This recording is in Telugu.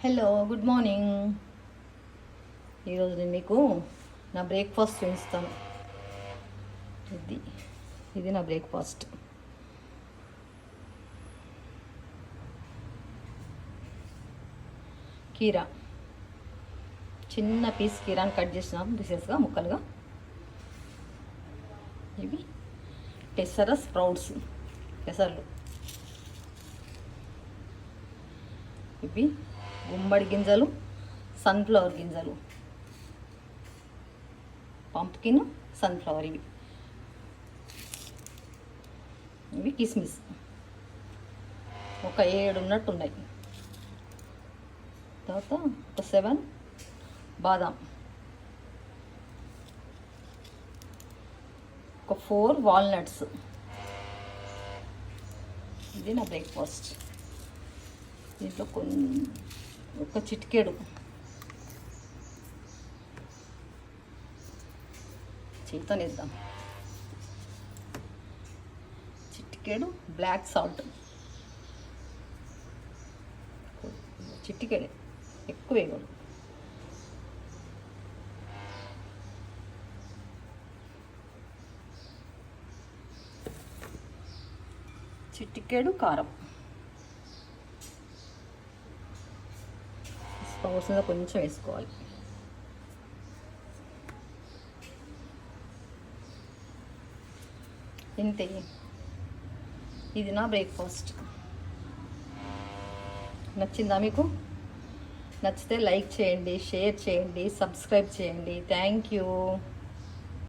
Hello, good morning. ఈరోజు నేను మీకు నా బ్రేక్ఫాస్ట్ చూపిస్తాను. ఇది నా బ్రేక్ఫాస్ట్. కీరా, చిన్న పీస్ కీరాని కట్ చేసినాం పీసెస్గా, ముక్కలుగా. ఇవి పెసర స్ప్రౌట్స్, పెసర్లు. ఇవి గుమ్మడి గింజలు, సన్ఫ్లవర్ గింజలు, పంప్కిన్, సన్ఫ్లవర్. ఇవి కిస్మిస్, ఒక 7 ఉన్నట్టున్నాయి. తర్వాత ఒక 7 బాదాం, ఒక 4 వాల్నట్స్. ఇది నా బ్రేక్ఫాస్ట్. దీంట్లో ఒక చిటికెడు చేతనేద్దాం, చిటికెడు బ్లాక్ సాల్ట్, చిటికెడే, ఎక్కువ వేయకూడదు. చిటికెడు కారం, స్పౌట్స్లో కొంచెం వేసుకోవాలి. ఇంతే, ఇది నా బ్రేక్ఫాస్ట్. నచ్చిందా మీకు? నచ్చితే లైక్ చేయండి, షేర్ చేయండి, సబ్స్క్రైబ్ చేయండి. Thank you.